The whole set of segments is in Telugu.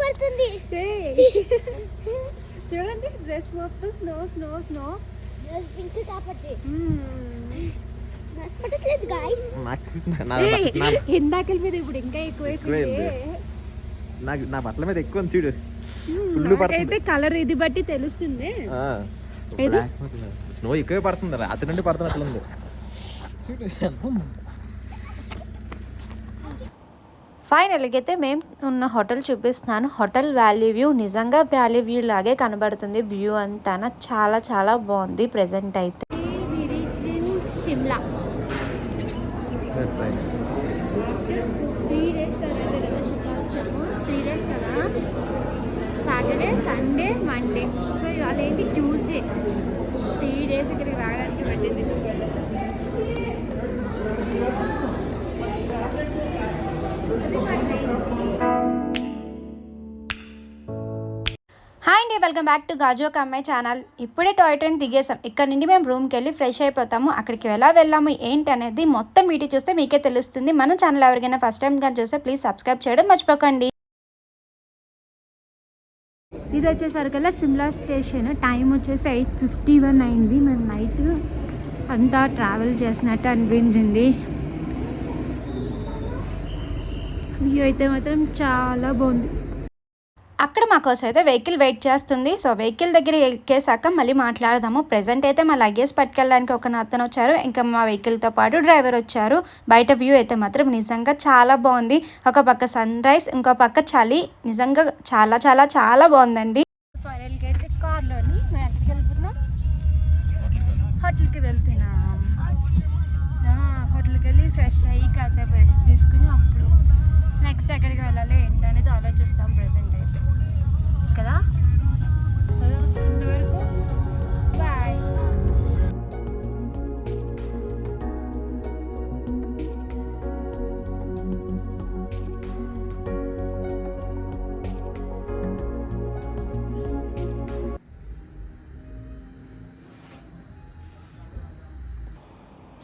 పడుతుంది. చూడండి డ్రెస్ మొత్తం స్నో స్నో స్నో. పింక్ కాబట్టి పట్టట్లేదు గాయ్స్. ఇందాకల మీద ఇప్పుడు ఇంకా ఎక్కువైపోయింది. నా బట్టల మీద ఎక్కువ చూడు. అయితే కలర్ ఇది బట్టి తెలుస్తుంది. స్నో ఎక్కువ పడుతుంది, రాత్రి నుండి పడుతున్నట్లుంది. ఫైనల్గా అయితే మేము ఉన్న హోటల్ చూపిస్తున్నాను. హోటల్ వ్యాలీ వ్యూ నిజంగా వ్యాలీ వ్యూ లాగే కనబడుతుంది. వ్యూ అంతా చాలా చాలా బాగుంది. ప్రెజెంట్ అయితే షిమ్లా 3 days తర్వాత కదా షిమ్లా వచ్చాము. 3 days కదా, సాటర్డే సండే మండే. సో ఇవాళ ఏంటి ట్యూస్డే. 3 days ఇక్కడికి రావడానికి పట్టింది. హాయ్ అండి, వెల్కమ్ బ్యాక్ టు గాజు ఒక అమ్మాయి ఛానల్. ఇప్పుడే టాయ్ ట్రైన్ దిగేసాం. ఇక్కడ నుండి మేము రూమ్కి వెళ్ళి ఫ్రెష్ అయిపోతాము. అక్కడికి ఎలా వెళ్ళాము ఏంటి అనేది మొత్తం వీడియో చూస్తే మీకే తెలుస్తుంది. మన ఛానల్ ఎవరికైనా ఫస్ట్ టైం కానీ చూస్తే ప్లీజ్ సబ్స్క్రైబ్ చేయడం మర్చిపోకండి. ఇది వచ్చేసరికల్లా సిమ్లా స్టేషన్. టైం వచ్చేసి 8:51 అయింది. మేము నైట్ అంతా ట్రావెల్ చేసినట్టు అనిపించింది. వ్యూ అయితే మాత్రం చాలా బాగుంది. అక్కడ మా కోసం అయితే వెహికల్ వెయిట్ చేస్తుంది. సో వెహికల్ దగ్గర ఎక్కేసాక మళ్ళీ మాట్లాడదాము. ప్రెజెంట్ అయితే మా లగేజ్ పట్టుకెళ్ళడానికి ఒక అతను వచ్చారు, ఇంకా మా వెహికల్తో పాటు డ్రైవర్ వచ్చారు. బయట వ్యూ అయితే మాత్రం నిజంగా చాలా బాగుంది. ఒక పక్క సన్ రైజ్, ఇంకో పక్క చలి. నిజంగా చాలా చాలా చాలా బాగుందండి. ఫైనల్గా అయితే కార్లోని మేము ఎక్కడికి వెళ్ళిపోతున్నాం, హోటల్కి వెళ్తున్నాం. హోటల్కి వెళ్ళి ఫ్రెష్ అయ్యి కాసేపు రెస్ట్ తీసుకుని అప్పుడు నెక్స్ట్ ఎక్కడికి వెళ్ళాలి ఏంటి అనేది ఆలోచిస్తాం ప్రెసెంట్ అయితే కదా. సో ఇంతవరకు బాయ్.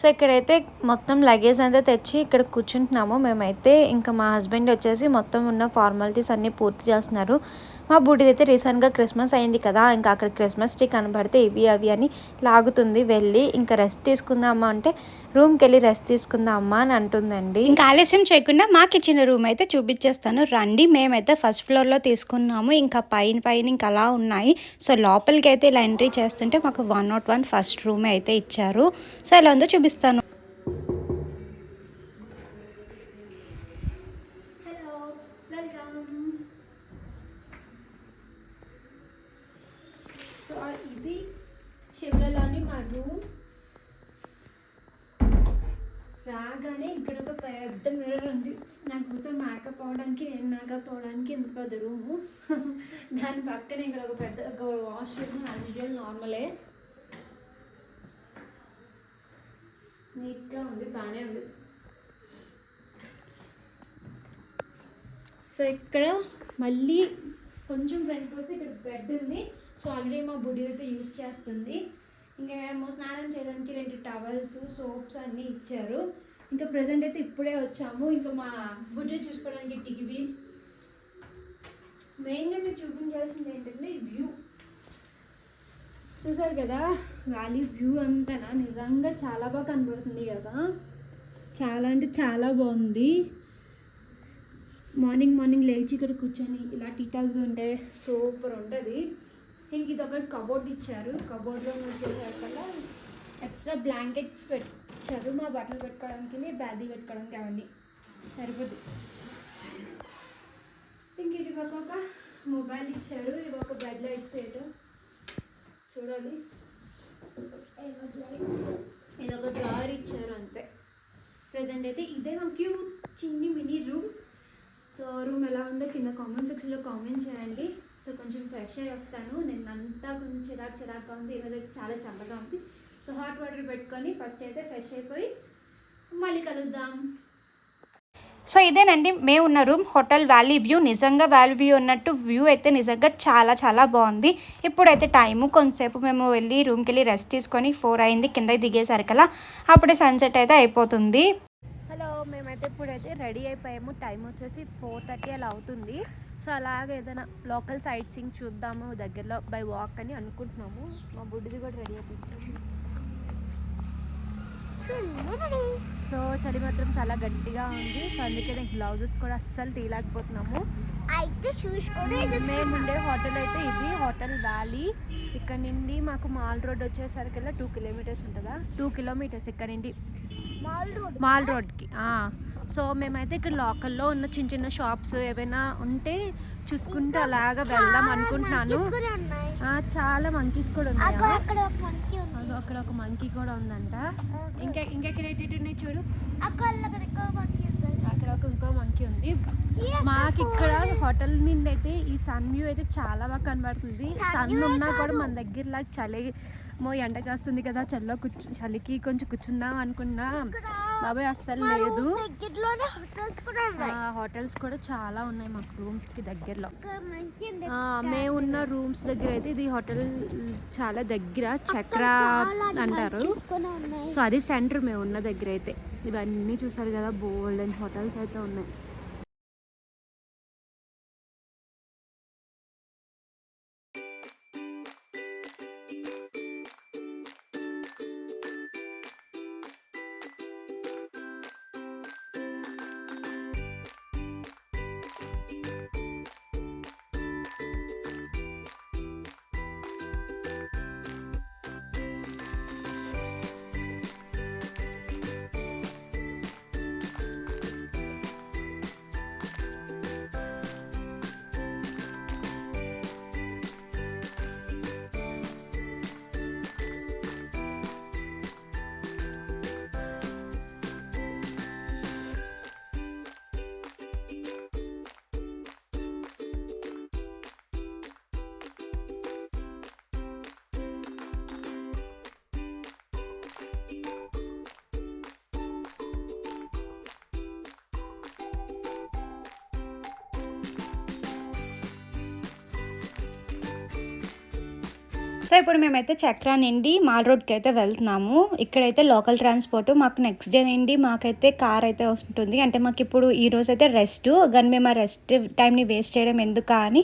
సో ఇక్కడైతే మొత్తం లగేజ్ అంతా తెచ్చి ఇక్కడ కూర్చుంటున్నాము మేమైతే. ఇంకా మా హస్బెండ్ వచ్చేసి మొత్తం ఉన్న ఫార్మాలిటీస్ అన్నీ పూర్తి చేస్తున్నారు. మా బుడ్డిదైతే రీసెంట్గా క్రిస్మస్ అయింది కదా, ఇంకా అక్కడ క్రిస్మస్ ట్రీ కనబడితే ఇవి అవి అని లాగుతుంది. వెళ్ళి ఇంకా రెస్ట్ తీసుకుందామా అంటే రూమ్కి వెళ్ళి రెస్ట్ తీసుకుందామా అని అంటుందండి. ఇంకా ఆలస్యం చేయకుండా మాకు ఇచ్చిన రూమ్ అయితే చూపించేస్తాను రండి. మేమైతే ఫస్ట్ ఫ్లోర్లో తీసుకున్నాము. ఇంకా పైన ఇంకా అలా ఉన్నాయి. సో లోపలికి అయితే ఇలా ఎంట్రీ చేస్తుంటే మాకు 101 ఫస్ట్ రూమే అయితే ఇచ్చారు. సో ఎలా ఉందో చూపిస్తాను. Hello, welcome. సో ఇది షిమ్లాలోని మా రూమ్. రాగానే ఇక్కడ ఒక పెద్ద మిర్రర్ ఉంది. నాకు మొత్తం మేకప్ అవడానికి, నేను మేకప్ అవడానికి ఇంత పెద్ద రూము. దాని పక్కన ఇక్కడ ఒక పెద్ద వాష్రూమ్. యాజ్ యూజువల్ నార్మలే, నీట్గా ఉంది, బాగానే ఉంది. సో ఇక్కడ మళ్ళీ కొంచెం ఫ్రంట్కి వస్తే ఇక్కడ బెడ్ ఉంది. సో ఆల్రెడీ మా బుడ్డి అయితే యూజ్ చేస్తుంది. ఇంకా మేము స్నానం చేయడానికి 2 టవల్స్, సోప్స్ అన్నీ ఇచ్చారు. ఇంకా ప్రజెంట్ అయితే ఇప్పుడే వచ్చాము. ఇంకా మా బుడ్డి చూసుకోవడానికి టీవీ. మెయిన్గా మీరు చూపించాల్సింది ఏంటంటే వ్యూ. చూసారు కదా వ్యాలీ వ్యూ అంతా నిజంగా చాలా బాగా కనబడుతుంది కదా. చాలా అంటే చాలా బాగుంది. మార్నింగ్ లేచి ఇక్కడ కూర్చొని ఇలా టీ తాగుతుంటే సూపర్ ఉంటుంది. ఇంక ఇది ఒకటి కబోర్డ్ ఇచ్చారు. కబోర్డ్లో వచ్చేసరికల్లా ఎక్స్ట్రా బ్లాంకెట్స్ పెట్టారు. మా బట్టలు పెట్టుకోవడానికి, బ్యాగ్ పెట్టుకోవడానికి అవన్నీ సరిపోద్ది. ఇంక ఇటు పక్క ఒక మొబైల్ ఇచ్చారు. ఇది ఒక బెడ్ లైట్ సెట్ చూడాలి. ఇది ఒక డ్రాయర్ ఇచ్చారు అంతే. ప్రజెంట్ అయితే ఇదే మా క్యూట్ చిన్ని మినీ రూమ్. సో రూమ్ ఎలా ఉందో కింద కామెంట్ సెక్షన్లో కామెంట్ చేయండి. సో కొంచెం ఫ్రెష్ అయ్యి వస్తాను. నిన్నంతా కొంచెం చిరాకుగా ఉంది, ఈరోజు చాలా చల్లగా ఉంది. సో హాట్ వాటర్ పెట్టుకొని ఫస్ట్ అయితే ఫ్రెష్ అయిపోయి మళ్ళీ కలుద్దాం. సో ఇదేనండి మేము ఉన్న రూమ్. Hotel valley view. నిజంగా వ్యాలీ వ్యూ ఉన్నట్టు వ్యూ అయితే నిజంగా చాలా చాలా బాగుంది. ఇప్పుడైతే టైము కొంతసేపు మేము వెళ్ళి రూమ్కి వెళ్ళి రెస్ట్ తీసుకొని 4 అయింది. కిందకి దిగేసరికల్లా అప్పుడే సన్సెట్ అయితే అయిపోతుంది. హలో, మేమైతే ఇప్పుడైతే రెడీ అయిపోయాము. టైం వచ్చేసి 4:30 అలా అవుతుంది. సో సో అలాగే ఏదైనా లోకల్ సైట్ సీయింగ్ చూద్దాము దగ్గరలో బై వాక్ అని అనుకుంటున్నాము. మా బుడ్డిది కూడా రెడీ అయిపోయింది. సో చలి మాత్రం చాలా గట్టిగా ఉంది. సో అందుకే నేను గ్లౌజెస్ కూడా అస్సలు తీయలేకపోతున్నాము. అయితే షూస్ మేము ఉండే హోటల్ అయితే ఇది హోటల్ వ్యాలీ. ఇక్కడ నుండి మాకు మాల్ రోడ్ వచ్చేసరికల్లా 2 కిలోమీటర్స్ ఉంటుందా, 2 కిలోమీటర్స్ ఇక్కడ నుండి మాల్ రోడ్కి. సో మేమైతే ఇక్కడ లోకల్లో ఉన్న చిన్న చిన్న షాప్స్ ఏవైనా ఉంటే చూసుకుంటూ అలాగా వెళ్దాం అనుకుంటున్నాను. చాలా మంకీస్ కూడా ఉన్నాయి. అక్కడ ఒక మంకీ కూడా ఉందంట. ఇంకెక్కడ ఉన్నాయి చూడు, అక్కడ ఒక ఇంకో మంకీ ఉంది. మాకు ఇక్కడ హోటల్ నుండి అయితే ఈ సన్ వ్యూ అయితే చాలా బాగా కనబడుతుంది. సన్ ఉన్నా కూడా మన దగ్గర చలి ఎండ కాస్తుంది కదా, చలికి కొంచెం కూర్చుందాం అనుకున్నా బాబాయ్ అస్సలు లేదు. హోటల్స్ కూడా చాలా ఉన్నాయి మాకు రూమ్కి దగ్గరలో. మేము ఉన్న రూమ్స్ దగ్గర అయితే ఇది హోటల్ చాలా దగ్గర, చక్ర అంటారు. సో అది సెంటర్ మేము ఉన్న దగ్గర అయితే. ఇవన్నీ చూసారు కదా, బోల్డ్ అండ్ హోటల్స్ అయితే ఉన్నాయి. సో ఇప్పుడు మేమైతే చక్రా నుండి మాల్ రోడ్కి అయితే వెళ్తున్నాము. ఇక్కడైతే లోకల్ ట్రాన్స్పోర్ట్. మాకు నెక్స్ట్ డే నుండి మాకైతే కార్ అయితే వస్తుంది. అంటే మాకు ఇప్పుడు ఈరోజు అయితే రెస్ట్, కానీ మేము ఆ రెస్ట్ టైంని వేస్ట్ చేయడం ఎందుకు అని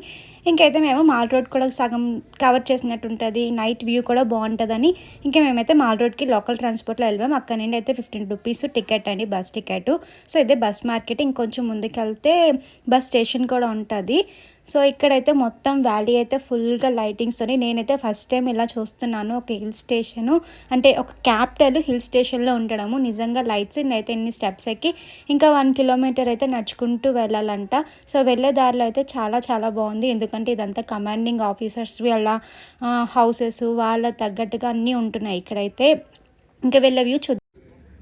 ఇంకైతే మేము మాల్ రోడ్ కూడా సగం కవర్ చేసినట్టు ఉంటుంది, నైట్ వ్యూ కూడా బాగుంటుందని ఇంకా మేమైతే మాల్ రోడ్కి లోకల్ ట్రాన్స్పోర్ట్లో వెళ్ళాము. అక్కడ నుండి అయితే 15 రూపీస్ టికెట్ అండి, బస్ టికెట్. సో ఇదే బస్ మార్కెట్. ఇంకొంచెం ముందుకు వెళ్తే బస్ స్టేషన్ కూడా ఉంటుంది. సో ఇక్కడైతే మొత్తం వ్యాలీ అయితే ఫుల్గా లైటింగ్స్తోని నేనైతే ఫస్ట్ టైం ఇలా చూస్తున్నాను. ఒక హిల్ స్టేషను, అంటే ఒక క్యాపిటల్ హిల్ స్టేషన్లో ఉండడము. నిజంగా లైట్స్ అయితే ఎన్ని స్టెప్స్ ఎక్కి ఇంకా 1 కిలోమీటర్ అయితే నడుచుకుంటూ వెళ్ళాలంట. సో వెళ్ళే దారిలో అయితే చాలా చాలా బాగుంది. ఎందుకంటే ఇదంతా కమాండింగ్ ఆఫీసర్స్ వాళ్ళ హౌసెస్ వాళ్ళ తగ్గట్టుగా అన్నీ ఉంటున్నాయి ఇక్కడైతే. ఇంకా వెళ్ళే వ్యూ చూద్దాం.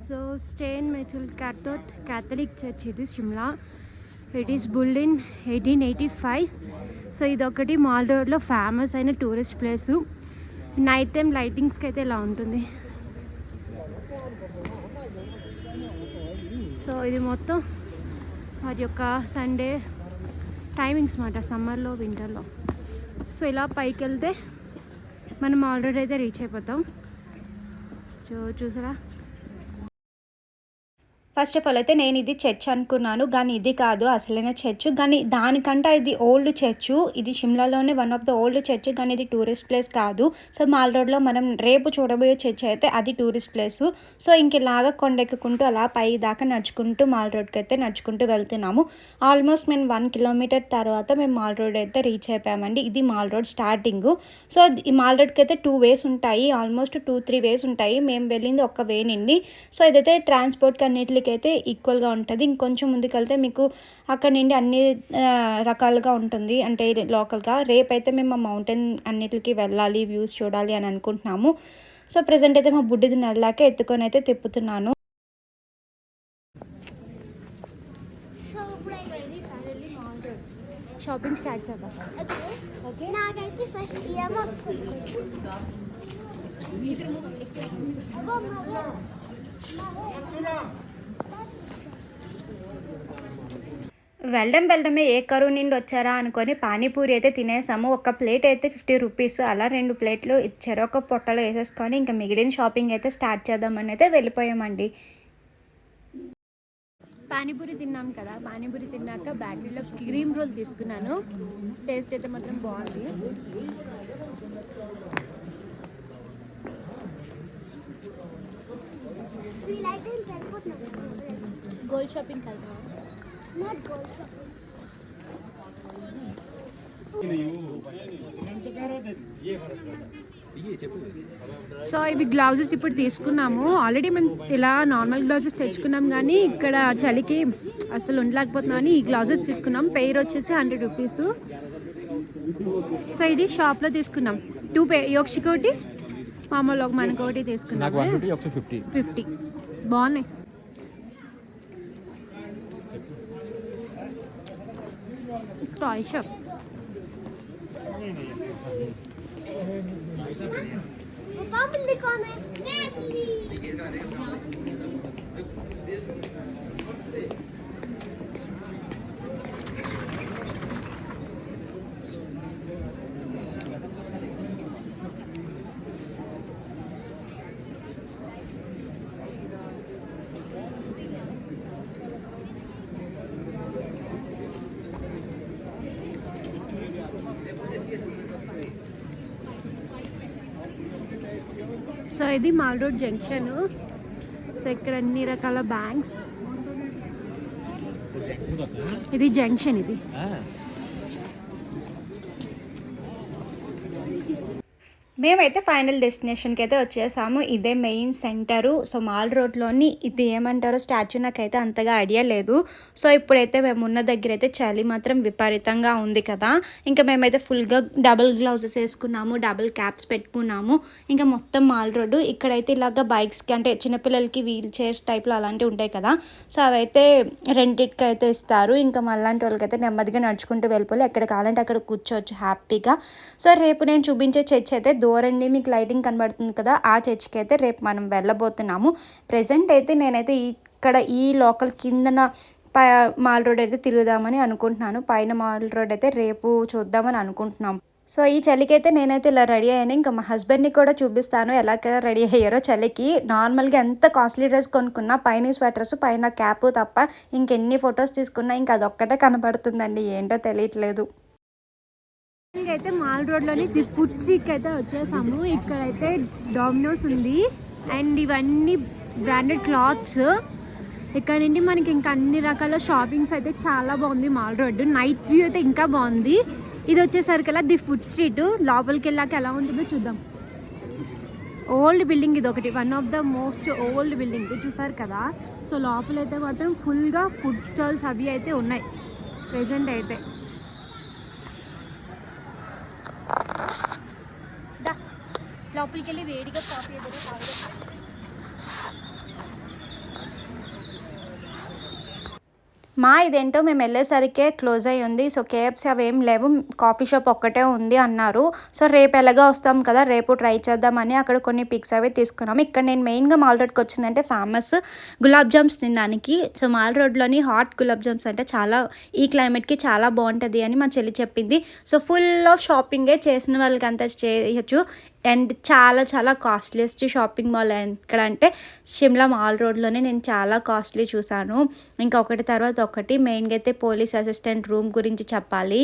సో స్టేన్ మెచుల్ క్యాథలిక్ చర్చ్ ఇది Shimla. It is build in 1885. So ఇదొకటి మాల్ రోడ్లో ఫేమస్ అయిన టూరిస్ట్ ప్లేసు. నైట్ టైం లైటింగ్స్కి అయితే ఇలా ఉంటుంది. సో ఇది మొత్తం వారి యొక్క సండే టైమింగ్స్ మాట, సమ్మర్లో వింటర్లో. సో ఇలా పైకి వెళ్తే మనం మాల్ రోడ్ అయితే రీచ్ అయిపోతాం. సో చూసారా, ఫస్ట్ ఆఫ్ ఆల్ అయితే నేను ఇది చర్చ్ అనుకున్నాను, కానీ ఇది కాదు అసలైన చర్చ్. కానీ దానికంటే ఇది ఓల్డ్ చర్చ్. ఇది షిమ్లాలోనే one of the old church, కానీ ఇది టూరిస్ట్ ప్లేస్ కాదు. సో మాల్ రోడ్లో మనం రేపు చూడబోయే చర్చ్ అయితే అది టూరిస్ట్ ప్లేసు. సో ఇంక ఇలాగా కొండెక్కుకుంటూ అలా పై దాకా నడుచుకుంటూ మాల్ రోడ్కి అయితే నడుచుకుంటూ వెళ్తున్నాము. ఆల్మోస్ట్ మేము 1 కిలోమీటర్ తర్వాత మేము మాల్ రోడ్ అయితే రీచ్ అయిపోయామండి. ఇది మాల్ రోడ్ స్టార్టింగ్. సో ఈ మాల్ రోడ్కి అయితే 2 వేస్ ఉంటాయి, ఆల్మోస్ట్ 2-3 వేస్ ఉంటాయి. మేము వెళ్ళింది ఒక వే నుండి. సో ఇదైతే ట్రాన్స్పోర్ట్కి అన్నిటికి అయితే ఈక్వల్గా ఉంటుంది. ఇంకొంచెం ముందుకెళ్తే మీకు అక్కడ నుండి అన్ని రకాలుగా ఉంటుంది, అంటే లోకల్గా. రేపైతే మేము మౌంటైన్ అన్నిటికి వెళ్ళాలి, వ్యూస్ చూడాలి అని అనుకుంటున్నాము. సో ప్రజెంట్ అయితే మా బుడ్డిది నల్లాక ఎత్తుకొని అయితే తిప్పుతున్నాను. షాపింగ్ స్టార్ట్ చేద్దాం. ఓకే, నాకైతే ఫస్ట్ వెళ్ళడమే ఏ కరువు నుండి వచ్చారా అనుకొని పానీపూరి అయితే తినేసాము. ఒక ప్లేట్ అయితే 50 రూపీస్, అలా 2 ప్లేట్లు ఇచ్చారు. ఒక పొట్టలో వేసేసుకొని ఇంకా మిగిలిన షాపింగ్ అయితే స్టార్ట్ చేద్దామని అయితే వెళ్ళిపోయామండి. పానీపూరి తిన్నాం కదా, పానీపూరి తిన్నాక బేకరీలో క్రీమ్ రోల్ తీసుకున్నాను. టేస్ట్ అయితే మాత్రం బాగుంది. గోల్డ్ షాపింగ్ కదా, సో ఇవి గ్లౌజెస్ ఇప్పుడు తీసుకున్నాము. ఆల్రెడీ మేము ఇలా నార్మల్ గ్లౌజెస్ తెచ్చుకున్నాం, కానీ ఇక్కడ చలికి అసలు ఉండలేకపోతున్నాం అని ఈ గ్లౌజెస్ తీసుకున్నాం. పెయిర్ వచ్చేసి 100 రూపీస్. సో ఇది షాప్లో తీసుకున్నాం. 2 పెయిర్, ఒకటి మామూలు మనకు ఒకటి తీసుకున్నాం. 50 బాగున్నాయి. Toy shop. సో ఇది మాల్ రోడ్ జంక్షన్. సో ఇక్కడ అన్ని రకాల బ్యాంక్స్. ఇది జంక్షన్. ఇది మేమైతే ఫైనల్ డెస్టినేషన్కి అయితే వచ్చేసాము. ఇదే మెయిన్ సెంటరు. సో మాల్ రోడ్లోని ఇది ఏమంటారో స్టాచ్యూ నాకైతే అంతగా ఐడియా లేదు. సో ఇప్పుడైతే మేము ఉన్న దగ్గర అయితే చలి మాత్రం విపరీతంగా ఉంది కదా. ఇంకా మేమైతే ఫుల్గా డబుల్ గ్లౌజెస్ వేసుకున్నాము, డబుల్ క్యాప్స్ పెట్టుకున్నాము. ఇంకా మొత్తం మాల్ రోడ్డు. ఇక్కడైతే ఇలాగ బైక్స్కి అంటే చిన్నపిల్లలకి వీల్ చైర్స్ టైప్లో అలాంటివి ఉంటాయి కదా, సో అవైతే రెంటికి అయితే ఇస్తారు. ఇంకా మళ్ళాంటి వాళ్ళకైతే నెమ్మదిగా నడుచుకుంటూ వెళ్ళిపోయి ఎక్కడ కావాలంటే అక్కడ కూర్చోవచ్చు హ్యాపీగా. సో రేపు నేను చూపించే చర్చ్ అయితే దూరండి మీకు లైటింగ్ కనబడుతుంది కదా, ఆ చర్చ్కి అయితే రేపు మనం వెళ్ళబోతున్నాము. ప్రెజెంట్ అయితే నేనైతే ఇక్కడ ఈ లోకల్ కిందన మాల్ రోడ్ అయితే తిరుగుదామని అనుకుంటున్నాను. పైన మాల్ రోడ్ అయితే రేపు చూద్దామని అనుకుంటున్నాం. సో ఈ చలికి అయితే నేనైతే ఇలా రెడీ అయ్యాను. ఇంకా మా హస్బెండ్ని కూడా చూపిస్తాను ఎలా రెడీ అయ్యారో చలికి. నార్మల్గా ఎంత కాస్ట్లీ డ్రెస్ కొనుక్కున్నా పైన స్వెటర్స్ పైన క్యాప్ తప్ప ఇంకెన్ని ఫొటోస్ తీసుకున్నా ఇంకా అదొక్కటే కనబడుతుందండి, ఏంటో తెలియట్లేదు. అయితే మాల్ రోడ్లోని ఫుడ్ స్ట్రీట్కి అయితే వచ్చేసాము. ఇక్కడైతే డామినోస్ ఉంది అండ్ ఇవన్నీ బ్రాండెడ్ క్లాత్స్. ఇక్కడ నుండి మనకి ఇంకా అన్ని రకాల షాపింగ్స్ అయితే చాలా బాగుంది మాల్ రోడ్డు. నైట్ వ్యూ అయితే ఇంకా బాగుంది. ఇది వచ్చేసరికల్లా ది ఫుడ్ స్ట్రీట్. లోపలికి వెళ్ళాక ఎలా ఉంటుందో చూద్దాం. ఓల్డ్ బిల్డింగ్ ఇది ఒకటి, one of the most old building చూసారు కదా. సో లోపలైతే మాత్రం ఫుల్గా ఫుడ్ స్టాల్స్ అవి అయితే ఉన్నాయి ప్రెజెంట్ అయితే. లోపలికి వెళ్ళి వేడిగా కాఫీ ఏదైనా తాగుదాం. మా ఇదేంటో మేము వెళ్ళేసరికే క్లోజ్ అయ్యి ఉంది. సో కేఎఫ్సీ అవి ఏం లేవు, కాఫీ షాప్ ఒక్కటే ఉంది అన్నారు. సో రేపు ఎలాగా వస్తాం కదా, రేపు ట్రై చేద్దామని అక్కడ కొన్ని పిక్స్ అవి తీసుకున్నాము. ఇక్కడ నేను మెయిన్గా మాల్ రోడ్కి వచ్చిందంటే ఫేమస్ గులాబ్ జామ్స్ తినడానికి. సో మాల్ రోడ్లోని హాట్ గులాబ్ జామ్స్ అంటే చాలా ఈ క్లైమేట్కి చాలా బాగుంటుంది అని మా చెల్లి చెప్పింది. సో ఫుల్ ఆఫ్ షాపింగే చేసిన వాళ్ళకి అంతా చేయొచ్చు. అండ్ చాలా చాలా కాస్ట్లీయెస్ట్ షాపింగ్ మాల్ ఎక్కడ అంటే షిమ్లా మాల్ రోడ్లోనే నేను చాలా కాస్ట్లీ చూసాను. ఇంకా ఒకటి తర్వాత ఒకటి. మెయిన్గా అయితే పోలీస్ అసిస్టెంట్ రూమ్ గురించి చెప్పాలి.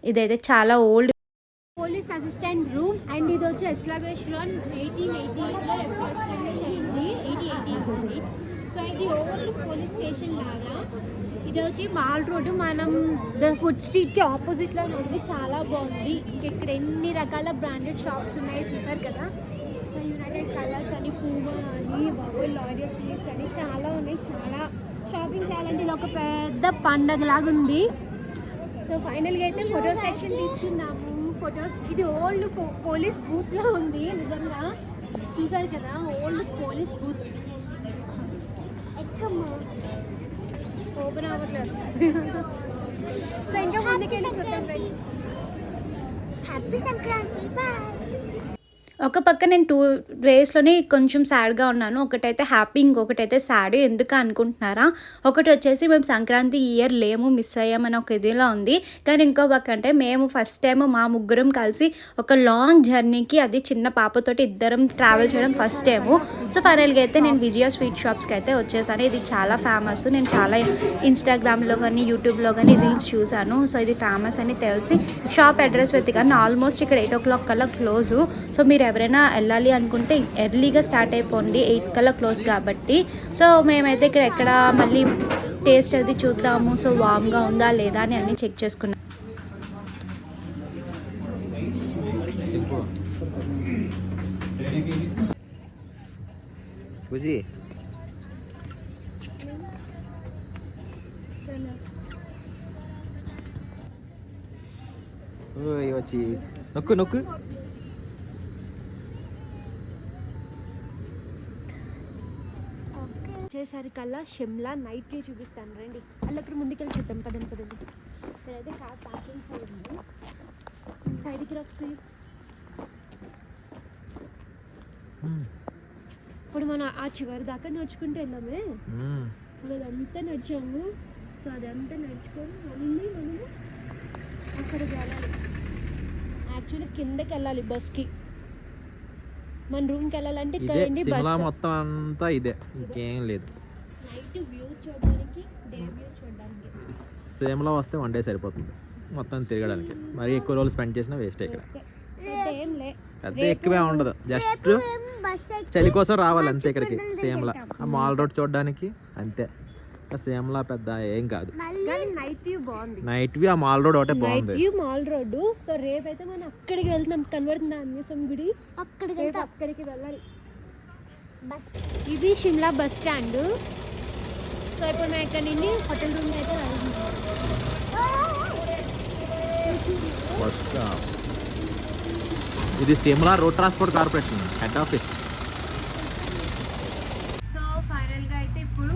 ఇదైతే చాలా old police assistant room and ఇది వచ్చి ఎస్టాబ్లిష్డ్ ఆన్ 1888లో ఎస్టాబ్లిష్ అయింది, 1888. సో ఇది ఓల్డ్ పోలీస్ స్టేషన్ లాగా. ఇది వచ్చి మాల్ రోడ్డు, మనం ద ఫుడ్ స్ట్రీట్కి ఆపోజిట్లో ఉంది. చాలా బాగుంది. ఇక్కడ ఎన్ని రకాల బ్రాండెడ్ షాప్స్ ఉన్నాయో చూసారు కదా. సో యునైటెడ్ కలర్స్ అని, పూమా అని, బాబోయ్ లారియస్ ఫిలిప్స్ అని చాలా ఉన్నాయి. చాలా షాపింగ్ చేయాలంటే ఇది ఒక పెద్ద పండగలాగా ఉంది. సో ఫైనల్గా అయితే ఫోటో సెక్షన్ తీసుకుందాము. ఫొటోస్. ఇది ఓల్డ్ పోలీస్ బూత్లో ఉంది నిజంగా, చూసారు కదా, ఓల్డ్ పోలీస్ బూత్. ఓపెన్ అవ్వట్లేదు. సో ఇంకా ముందుకెళ్ళి చూద్దాం. హ్యాపీ సంక్రాంతి. బాయ్. ఒక పక్క నేను 2 వేస్లోనే కొంచెం సాడ్గా ఉన్నాను. ఒకటైతే హ్యాపీ, ఇంకొకటైతే సాడ్. ఎందుకు అనుకుంటున్నారా? ఒకటి వచ్చేసి మేము సంక్రాంతి ఇయర్ లేము, మిస్ అయ్యామని ఒక ఇదిలా ఉంది. కానీ ఇంకో పక్క అంటే మేము ఫస్ట్ టైం మా ముగ్గురం కలిసి ఒక లాంగ్ జర్నీకి, అది చిన్న పాపతోటి ఇద్దరం ట్రావెల్ చేయడం ఫస్ట్ టైము. సో ఫైనల్గా అయితే నేను విజయ స్వీట్ షాప్స్కి అయితే వచ్చేసాను. ఇది చాలా ఫేమస్. నేను చాలా ఇన్స్టాగ్రామ్లో కానీ యూట్యూబ్లో కానీ రీల్స్ చూశాను. సో ఇది ఫేమస్ అని తెలిసి షాప్ అడ్రస్ వెతికాను. ఆల్మోస్ట్ ఇక్కడ 8 o'clock కల్లా క్లోజు. సో మీరు ఎవరైనా వెళ్ళాలి అనుకుంటే ఎర్లీగా స్టార్ట్ అయిపోండి, 8 కల్లా క్లోజ్ కాబట్టి. సో మేమైతే ఇక్కడ ఎక్కడ మళ్ళీ టేస్ట్ అది చూద్దాము. సో వామ్గా ఉందా లేదా అని అన్నీ చెక్ చేసుకున్నాం. వచ్చి నొక్కు నొక్కు. వచ్చేసరికల్లా షిమ్లా నైట్ వ్యూ చూపిస్తాను రండి. అలా అక్కడ ముందుకెళ్ళి చూద్దాం. పదండి. ఇక్కడైతే కార్ పార్కింగ్ సైడ్ ఉంది. సైడ్కి రాక్సి. ఇప్పుడు మనం ఆ చివరి దాకా నడుచుకుంటూ వెళ్ళామే. అదంతా నడిచాము. సో అదంతా నడుచుకొని మళ్ళీ మనము అక్కడికి వెళ్ళాలి. యాక్చువల్లీ కిందకి వెళ్ళాలి బస్కి. మన రూమ్కి వెళ్ళాలంటే బస్ మొత్తం అంతా ఇదే, ఇంకేం లేదు. నైట్ వ్యూ చూడడానికి, డే వ్యూ చూడడానికి. సేమ్లో వస్తే 1 day సరిపోతుంది మొత్తం తిరగడానికి. మరి ఎక్కువ రోజులు స్పెండ్ చేసినా వేస్ట్. ఇక్కడ పెద్ద ఎక్కువే ఉండదు, జస్ట్ చలి కోసం రావాలి అంతే ఇక్కడికి. సేమ్లా ఆ మాల్ రోడ్ చూడడానికి అంతే. సేమ్లా పెద్ద ఏం కాదు. నైట్ వ్యూ బాగుంది. నైట్ వ్యూ ఆ మాల్ రోడ్ ఒకటే బాగుంది. Night view mall road. So రేపు అయితే మనం అక్కడికి వెళ్తున్నాం. కనబడుతుంది ఆంజనేయం గుడి. అక్కడికి వెళ్ళాలి. ఇది షిమ్లా బస్ స్టాండ్. సో ఇప్పుడు మేము ఇక్కడ నుండి హోటల్ రూమ్ అయితే వెళ్తున్నాం. ఇది Shimla road transport corporation head office. So ఫైనల్గా అయితే ఇప్పుడు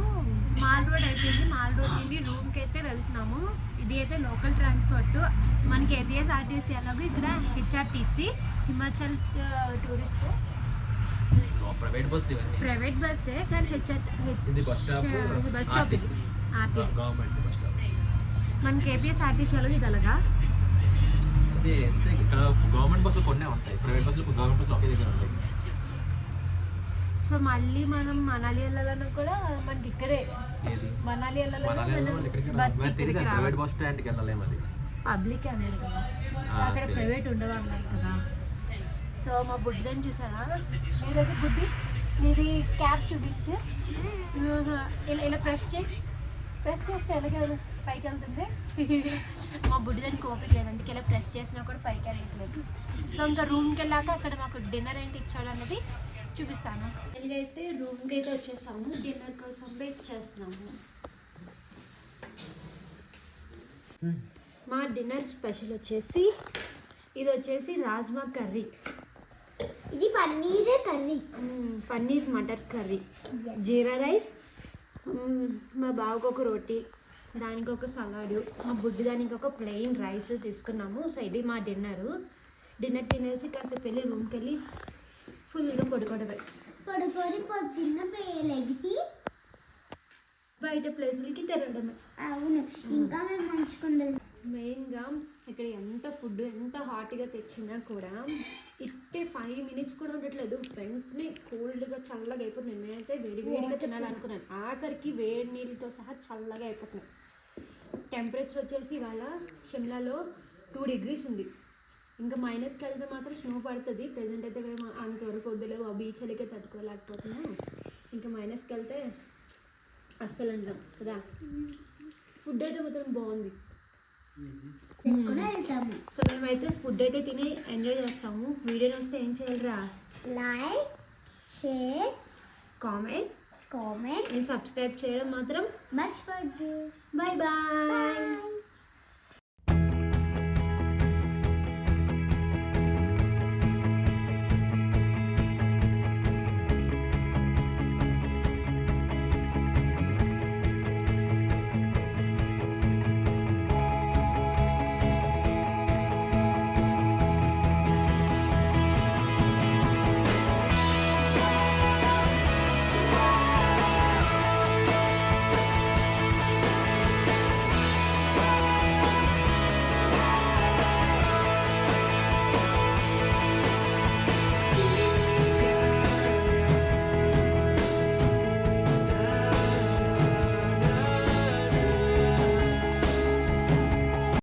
మాల్ రోడ్ అయిపోయింది. మాల్ రోడ్ నుండి రూమ్కి అయితే వెళ్తున్నాము. ఇది అయితే లోకల్ ట్రాన్స్పోర్ట్. మనకి ఏపీఎస్ఆర్టీసీ అలాగే ఇక్కడ హెచ్ఆర్టీసీ హిమాచల్ టూరిస్ట్ ప్రైవేట్ బస్సే. కానీ బస్ స్టాప్ ఆర్టీసీ. మనకి ఏపీఎస్ఆర్టీసీ అలాగే ఇది అలాగా. ఇక్కడ గవర్నమెంట్ బస్సులు కొన్నే ఉంటాయి, ప్రైవేట్ బస్సులు గవర్నమెంట్ బస్సులు ఒకే దగ్గర ఉంటాయి. సో మళ్ళీ మనం మనాలి వెళ్ళాలన్నా కూడా మనకి ఇక్కడే మనాలి ప్రైవేట్ బస్ స్టాండ్కి వెళ్ళలేము, అది పబ్లిక్ అనేది కదా, అక్కడ ప్రైవేట్ ఉండవు అన్నారు కదా. సో మా బుడ్డిదని చూసారా? నీదైతే బుడ్డి, నీది క్యాప్ చూపించు. ఇలా ప్రెస్ చేస్తే ఎలాగే పైకి వెళ్తుంది. మా బుడ్డిదాన్ని కోపిక లేదంటే ఇలా ప్రెస్ చేసినా కూడా పైకి వెళ్ళట్లేదు. సో ఇంకా రూమ్కి వెళ్ళాక అక్కడ మాకు డిన్నర్ ఏంటి ఇచ్చాడు అనేది చూపిస్తాను. అయితే రూమ్కి అయితే వచ్చేసాము. డిన్నర్ కోసం వెయిట్ చేస్తున్నాము. మా డిన్నర్ స్పెషల్ వచ్చేసి ఇది వచ్చేసి రాజ్మా కర్రీ. ఇది పన్నీర్ కర్రీ, పన్నీర్ మటర్ కర్రీ, జీరా రైస్, మా బావకు ఒక రోటీ, దానికి ఒక సలాడు, మా బుడ్డి దానికి ఒక ప్లెయిన్ రైస్ తీసుకున్నాము. సో ఇది మా డిన్నర్ తినేసి కాసేపు వెళ్ళి రూమ్కి వెళ్ళి ఫుల్గా పడుకొని పొద్దున్న లెగిసి బయట ప్లేసులకి తిరగడమే. అవును, ఇంకా మేము మంచుకుండాలి. మెయిన్గా ఇక్కడ ఎంత ఫుడ్ ఎంత హాట్గా తెచ్చినా కూడా ఇట్టే 5 minutes కూడా ఉండట్లేదు, వెంటనే కోల్డ్గా చల్లగా అయిపోతుంది. మేమైతే వేడిగా తినాలనుకున్నాను, ఆఖరికి వేడి నీళ్ళతో సహా చల్లగా అయిపోతున్నాయి. టెంపరేచర్ వచ్చేసి ఇవాళ షిమ్లాలో 2 degrees ఉంది. ఇంకా మైనస్కి వెళ్తే మాత్రం స్నో పడుతుంది. ప్రజెంట్ అయితే మేము అంతవరకు వద్దులేవు, ఆ బీచ్ వెళ్ళకే తట్టుకోలేకపోతున్నాం. ఇంకా మైనస్కి వెళ్తే అస్సలు అంటాం కదా. ఫుడ్ అయితే మాత్రం బాగుంది. సో మేమైతే ఫుడ్ అయితే తిని ఎంజాయ్ చేస్తాము. వీడియో వస్తే ఏం చేయాలిరా? Like, share, comment comment and subscribe చేయడం మాత్రం మర్చిపోద్దు. Bye bye.